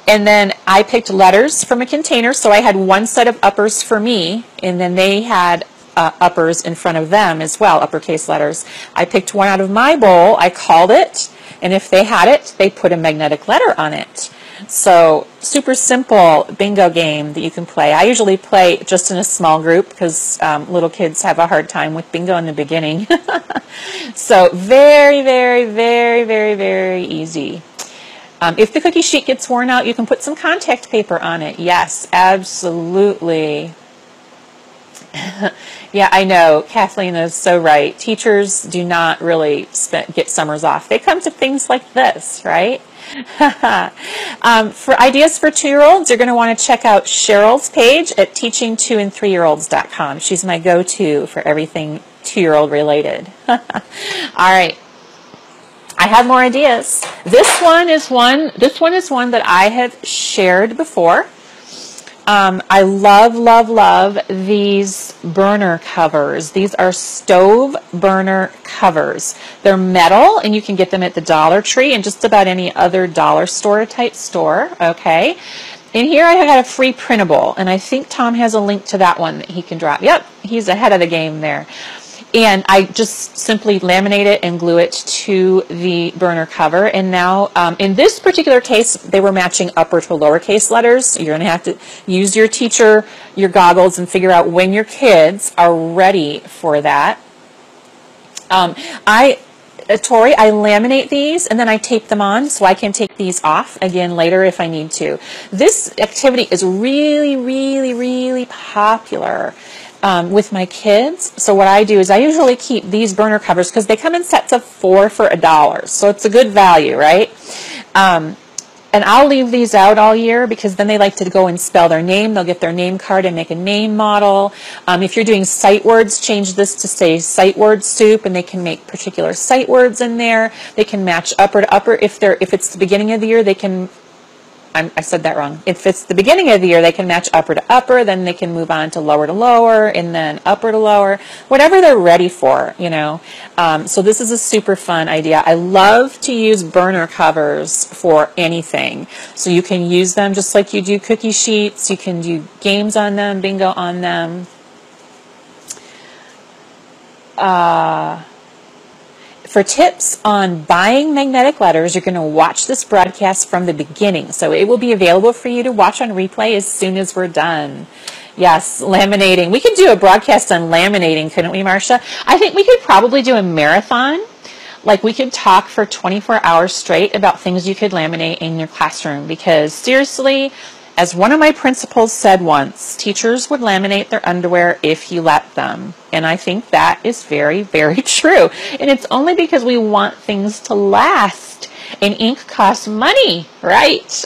And then I picked letters from a container. So I had one set of uppers for me, and then they had uppers in front of them as well, uppercase letters. I picked one out of my bowl, I called it, and if they had it, they put a magnetic letter on it. So super simple bingo game that you can play. I usually play just in a small group because little kids have a hard time with bingo in the beginning. So very, very, very, very, very easy. If the cookie sheet gets worn out, you can put some contact paper on it. Yes, absolutely. Yeah, I know. Kathleen is so right. Teachers do not really get summers off. They come to things like this, right? For ideas for 2-year-olds, you're going to want to check out Cheryl's page at teaching2and3year-olds.com. She's my go-to for everything 2-year-old related. All right. I have more ideas. This one is one that I have shared before. I love, love, love these burner covers. These are stove burner covers. They're metal, and you can get them at the Dollar Tree and just about any other dollar store type store, okay? And here I have got a free printable, and I think Tom has a link to that one that he can drop. Yep, he's ahead of the game there. And I just simply laminate it and glue it to the burner cover. And now, in this particular case, they were matching upper to lowercase letters. You're going to have to use your teacher, your goggles, and figure out when your kids are ready for that. Tori, I laminate these and then I tape them on so I can take these off again later if I need to. This activity is really, really, really popular with my kids. So what I do is I usually keep these burner covers because they come in sets of 4 for $1. So it's a good value, right? And I'll leave these out all year because then they like to go and spell their name. They'll get their name card and make a name model. If you're doing sight words, change this to say sight word soup, and they can make particular sight words in there. They can match upper to upper. If it's the beginning of the year, they can, I said that wrong. If it's the beginning of the year, they can match upper to upper, then they can move on to lower, and then upper to lower, whatever they're ready for, you know. So this is a super fun idea. I love to use burner covers for anything. So you can use them just like you do cookie sheets. You can do games on them, bingo on them. For tips on buying magnetic letters, you're going to watch this broadcast from the beginning. So it will be available for you to watch on replay as soon as we're done. Yes, laminating. We could do a broadcast on laminating, couldn't we, Marcia? I think we could probably do a marathon. Like we could talk for 24 hours straight about things you could laminate in your classroom. Because seriously, as one of my principals said once, teachers would laminate their underwear if you let them. And I think that is very, very true. And it's only because we want things to last. And ink costs money, right?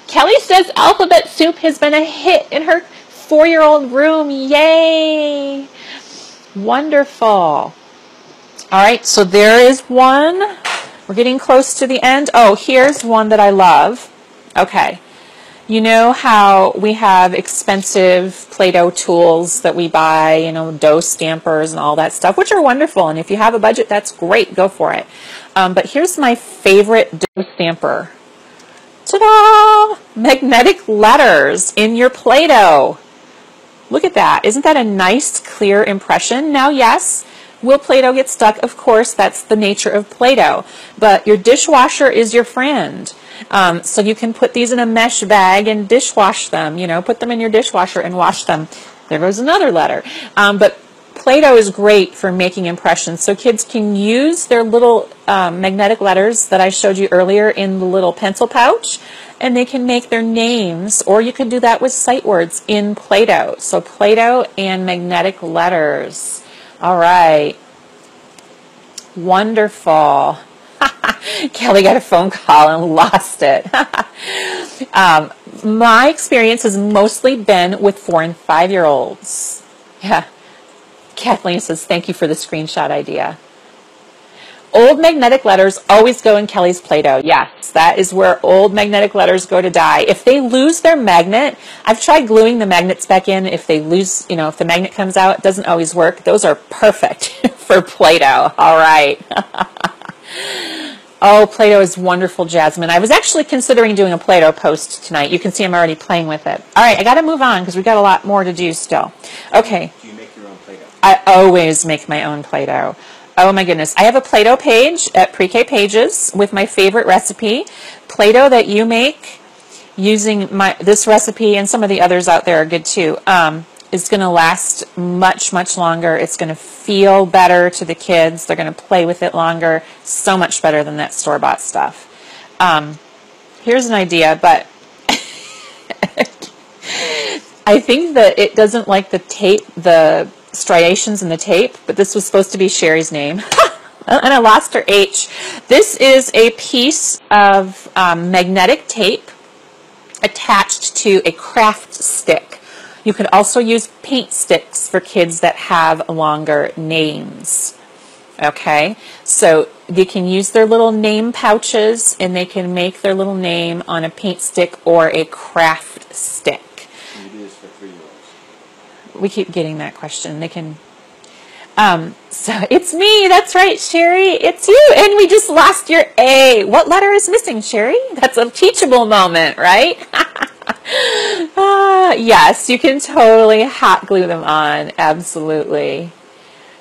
Kelly says alphabet soup has been a hit in her 4-year-old room. Yay! Wonderful. All right, so there is one. We're getting close to the end. Oh, here's one that I love. Okay. You know how we have expensive Play-Doh tools that we buy, you know, dough stampers and all that stuff, which are wonderful. And if you have a budget, that's great. Go for it. But here's my favorite dough stamper. Ta-da! Magnetic letters in your Play-Doh. Look at that. Isn't that a nice, clear impression? Now, yes, will Play-Doh get stuck? Of course, that's the nature of Play-Doh. But your dishwasher is your friend. So you can put these in a mesh bag and dishwash them, you know, put them in your dishwasher and wash them. There goes another letter. But Play-Doh is great for making impressions. So kids can use their little magnetic letters that I showed you earlier in the little pencil pouch, and they can make their names, or you could do that with sight words in Play-Doh. So Play-Doh and magnetic letters. All right. Wonderful. Kelly got a phone call and lost it. My experience has mostly been with 4- and 5-year-olds. Yeah. Kathleen says, thank you for the screenshot idea. Old magnetic letters always go in Kelly's Play-Doh. Yes, that is where old magnetic letters go to die. If they lose their magnet, I've tried gluing the magnets back in. If they lose, you know, if the magnet comes out, it doesn't always work. Those are perfect for Play-Doh. All right. Oh, Play-Doh is wonderful, Jasmine. I was actually considering doing a Play-Doh post tonight. You can see I'm already playing with it. All right, I got to move on because we've got a lot more to do still. Okay. Do you make your own Play-Doh? I always make my own Play-Doh. Oh my goodness. I have a Play-Doh page at Pre-K Pages with my favorite recipe. Play-Doh that you make using this recipe, and some of the others out there are good too, is going to last much, much longer. It's going to feel better to the kids. They're going to play with it longer. So much better than that store-bought stuff. Here's an idea, but I think that it doesn't like the tape, the striations in the tape, but this was supposed to be Sherry's name. And I lost her H. This is a piece of magnetic tape attached to a craft stick. You can also use paint sticks for kids that have longer names. Okay, so they can use their little name pouches and they can make their little name on a paint stick or a craft stick. Can you do this for 3-year-olds? We keep getting that question. They can. So it's me. That's right, Sherry. It's you. And we just lost your A. What letter is missing, Sherry? That's a teachable moment, right? Yes, you can totally hot glue them on. Absolutely.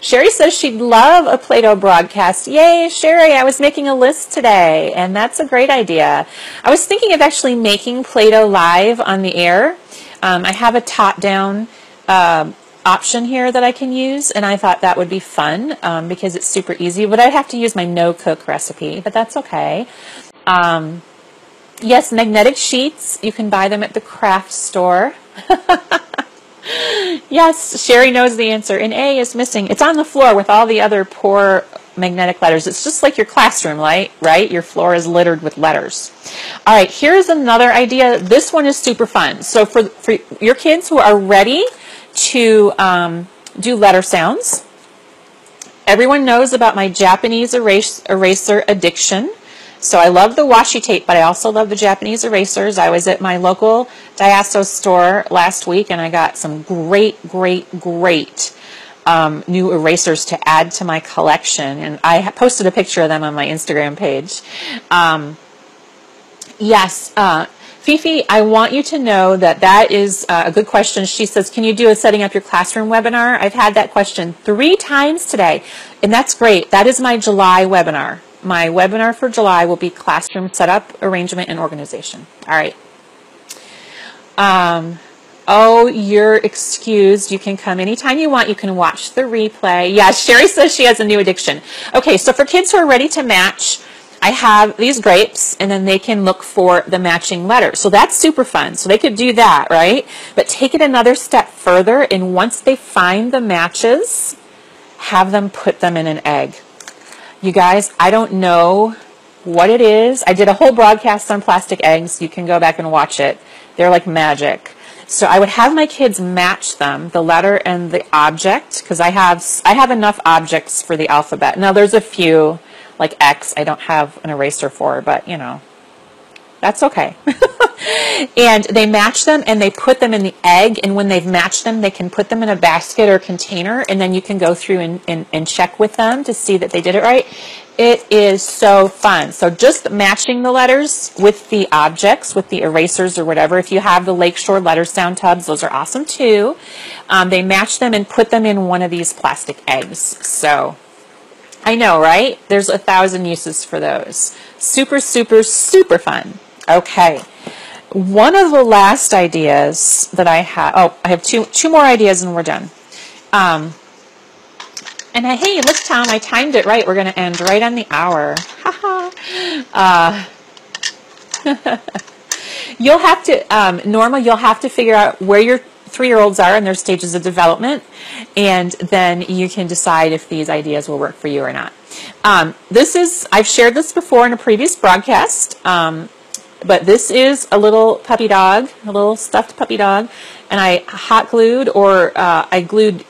Sherry says she'd love a Play-Doh broadcast. Yay, Sherry, I was making a list today, and that's a great idea. I was thinking of actually making Play-Doh live on the air. I have a top-down option here that I can use, and I thought that would be fun because it's super easy, but I'd have to use my no-cook recipe, but that's okay. Yes, magnetic sheets, you can buy them at the craft store. Yes, Sherry knows the answer, and A is missing. It's on the floor with all the other poor magnetic letters. It's just like your classroom, right? Your floor is littered with letters. All right, here's another idea. This one is super fun. So for your kids who are ready to do letter sounds, everyone knows about my Japanese eraser addiction. So I love the washi tape, but I also love the Japanese erasers. I was at my local Daiso store last week, and I got some great new erasers to add to my collection. And I posted a picture of them on my Instagram page. Yes, Fifi, I want you to know that that is a good question. She says, can you do a setting up your classroom webinar? I've had that question 3 times today, and that's great. That is my July webinar. My webinar for July will be classroom setup, arrangement, and organization. All right. Oh, you're excused. You can come anytime you want. You can watch the replay. Yeah, Sherry says she has a new addiction. Okay, so for kids who are ready to match, I have these grapes, and then they can look for the matching letter. So that's super fun. So they could do that, right? But take it another step further, and once they find the matches, have them put them in an egg. You guys, I don't know what it is. I did a whole broadcast on plastic eggs. You can go back and watch it. They're like magic. So I would have my kids match them, the letter and the object, because I have enough objects for the alphabet. Now there's a few, like X, I don't have an eraser for, but you know, that's okay. And they match them and they put them in the egg, and when they've matched them, they can put them in a basket or container, and then you can go through and check with them to see that they did it right. It is so fun. So just matching the letters with the objects, with the erasers or whatever. If you have the Lakeshore letter sound tubs, those are awesome too. They match them and put them in one of these plastic eggs. So I know, right? There's 1,000 uses for those. Super, super, super fun. Okay. One of the last ideas that I have, I have two more ideas and we're done. And hey, look, Tom, I timed it right. We're going to end right on the hour. You'll have to, Norma, you'll have to figure out where your 3-year-olds are in their stages of development, and then you can decide if these ideas will work for you or not. I've shared this before in a previous broadcast, but this is a little puppy dog, a little stuffed puppy dog, and I hot glued I glued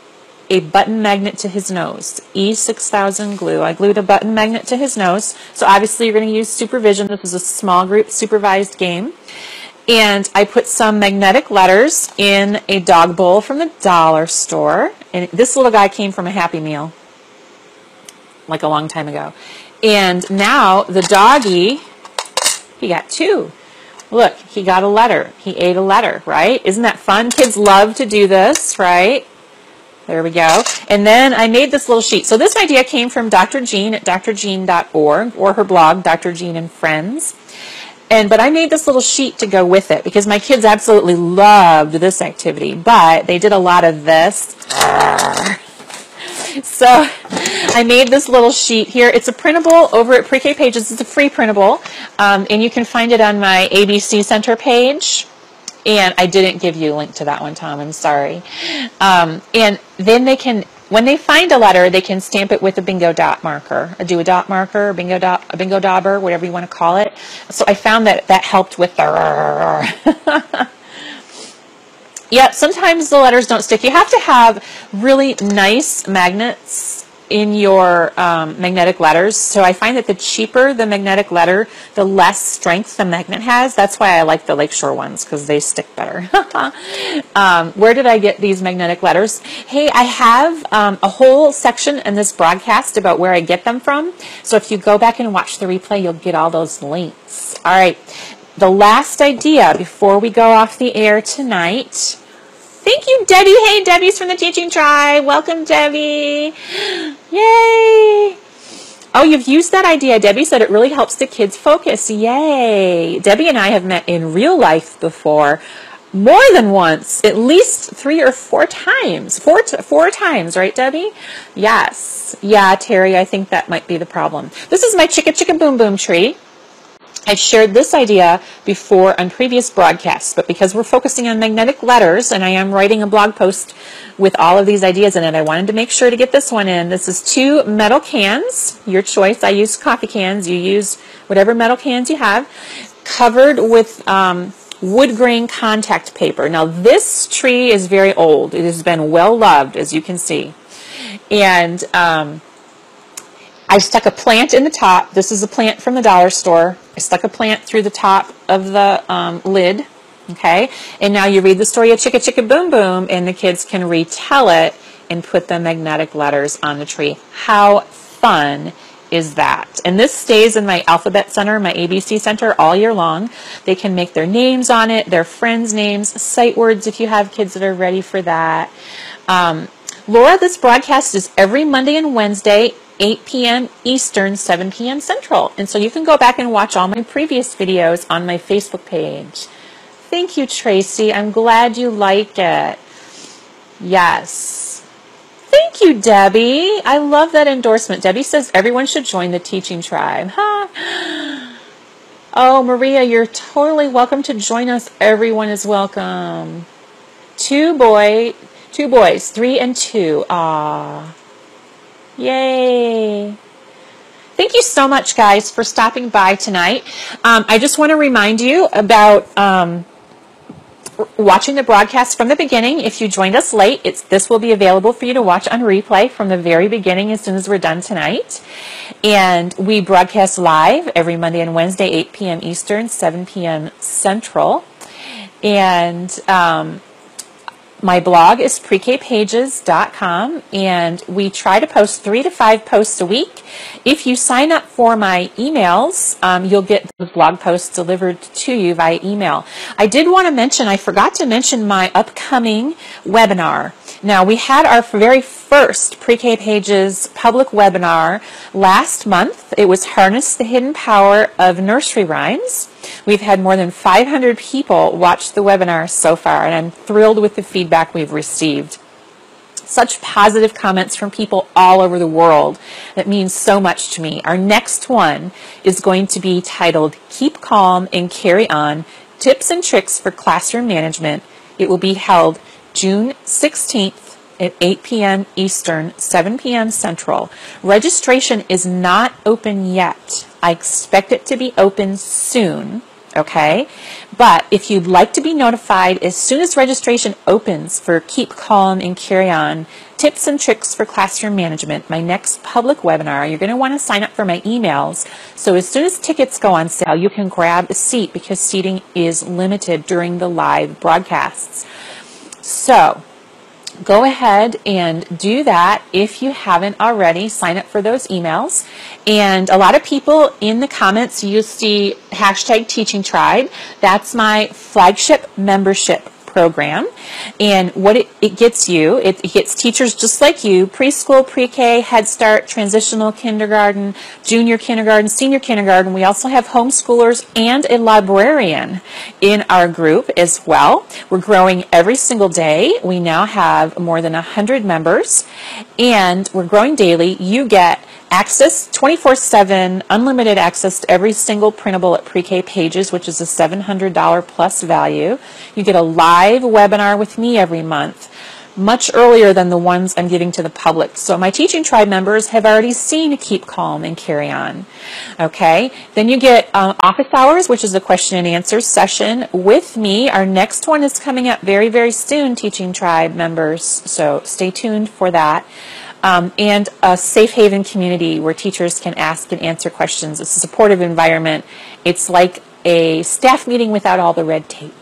a button magnet to his nose. E6000 glue. I glued a button magnet to his nose. So obviously you're going to use supervision. This is a small group supervised game. And I put some magnetic letters in a dog bowl from the dollar store. And this little guy came from a Happy Meal like a long time ago. And now the doggy, he got 2. Look, he got a letter. He ate a letter, right? Isn't that fun? Kids love to do this, right? There we go. And then I made this little sheet. So this idea came from Dr. Jean at drjean.org, or her blog, Dr. Jean and Friends. But I made this little sheet to go with it because my kids absolutely loved this activity, but they did a lot of this. So I made this little sheet here. It's a printable over at Pre-K Pages. It's a free printable, and you can find it on my ABC Center page. And I didn't give you a link to that one, Tom. I'm sorry. And then they can, when they find a letter, they can stamp it with a bingo dot marker, a dot marker, a bingo dauber, whatever you want to call it. So I found that that helped with the. Yep, sometimes the letters don't stick. You have to have really nice magnets in your magnetic letters. So I find that the cheaper the magnetic letter, the less strength the magnet has. That's why I like the Lakeshore ones, because they stick better. Where did I get these magnetic letters? Hey, I have a whole section in this broadcast about where I get them from. So if you go back and watch the replay, you'll get all those links. All right. The last idea before we go off the air tonight. Thank you, Debbie. Hey, Debbie's from the Teaching Tribe. Welcome, Debbie. Yay. Oh, you've used that idea. Debbie said it really helps the kids focus. Yay. Debbie and I have met in real life before. more than once, at least 3 or 4 times. Four times, right, Debbie? Yes. Yeah, Terry, I think that might be the problem. This is my Chicka Chicka Boom Boom tree. I've shared this idea before on previous broadcasts, but because we're focusing on magnetic letters, and I am writing a blog post with all of these ideas in it, I wanted to make sure to get this one in. This is 2 metal cans, your choice. I use coffee cans. You use whatever metal cans you have, covered with wood grain contact paper. Now, this tree is very old. It has been well loved, as you can see. And I stuck a plant in the top. This is a plant from the dollar store. I stuck a plant through the top of the lid, okay? And now you read the story of Chicka Chicka Boom Boom, and the kids can retell it and put the magnetic letters on the tree. How fun is that? And this stays in my alphabet center, my ABC center, all year long. They can make their names on it, their friends' names, sight words if you have kids that are ready for that. Laura, this broadcast is every Monday and Wednesday, 8 p.m. Eastern, 7 p.m. Central. And so you can go back and watch all my previous videos on my Facebook page. Thank you, Tracy. I'm glad you like it. Yes. Thank you, Debbie. I love that endorsement. Debbie says everyone should join the teaching tribe. Huh? Oh, Maria, you're totally welcome to join us. Everyone is welcome. 2 boys, 3 and 2. Aww. Yay. Thank you so much, guys, for stopping by tonight. I just want to remind you about watching the broadcast from the beginning. If you joined us late, this will be available for you to watch on replay from the very beginning as soon as we're done tonight. And we broadcast live every Monday and Wednesday, 8 p.m. Eastern, 7 p.m. Central. And my blog is prekpages.com, and we try to post 3 to 5 posts a week. If you sign up for my emails, you'll get the blog posts delivered to you via email. I did want to mention, I forgot to mention my upcoming webinar. Now, we had our very first Pre-K Pages public webinar last month. It was Harness the Hidden Power of Nursery Rhymes. We've had more than 500 people watch the webinar so far, and I'm thrilled with the feedback we've received. Such positive comments from people all over the world. That means so much to me. Our next one is going to be titled Keep Calm and Carry On, Tips and Tricks for Classroom Management. It will be held June 16th at 8 p.m. Eastern, 7 p.m. Central. Registration is not open yet. I expect it to be open soon, okay? But if you'd like to be notified as soon as registration opens for Keep Calm and Carry On, Tips and Tricks for Classroom Management, my next public webinar, you're going to want to sign up for my emails. So as soon as tickets go on sale, you can grab a seat because seating is limited during the live broadcasts. So go ahead and do that if you haven't already. Sign up for those emails. And a lot of people in the comments, you'll see hashtag Teaching Tribe. That's my flagship membership program. And what it gets you, it gets teachers just like you, preschool, pre-K, Head Start, transitional kindergarten, junior kindergarten, senior kindergarten. We also have homeschoolers and a librarian in our group as well. We're growing every single day. We now have more than 100 members, and we're growing daily. You get access 24/7, unlimited access to every single printable at Pre-K Pages, which is a $700 plus value. You get a live webinar with me every month, much earlier than the ones I'm giving to the public. So my Teaching Tribe members have already seen Keep Calm and Carry On. Okay, then you get office hours, which is a question and answer session with me. Our next one is coming up very, very soon, Teaching Tribe members, so stay tuned for that. And a safe haven community where teachers can ask and answer questions. It's a supportive environment. It's like a staff meeting without all the red tape.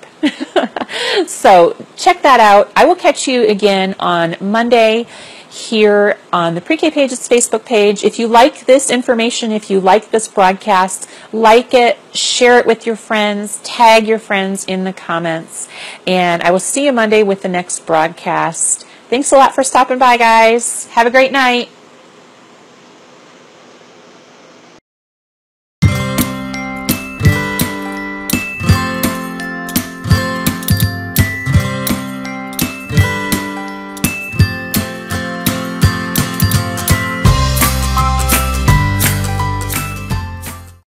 So check that out. I will catch you again on Monday here on the Pre-K Pages Facebook page. If you like this information, if you like this broadcast, like it, share it with your friends, tag your friends in the comments, and I will see you Monday with the next broadcast. Thanks a lot for stopping by, guys. Have a great night.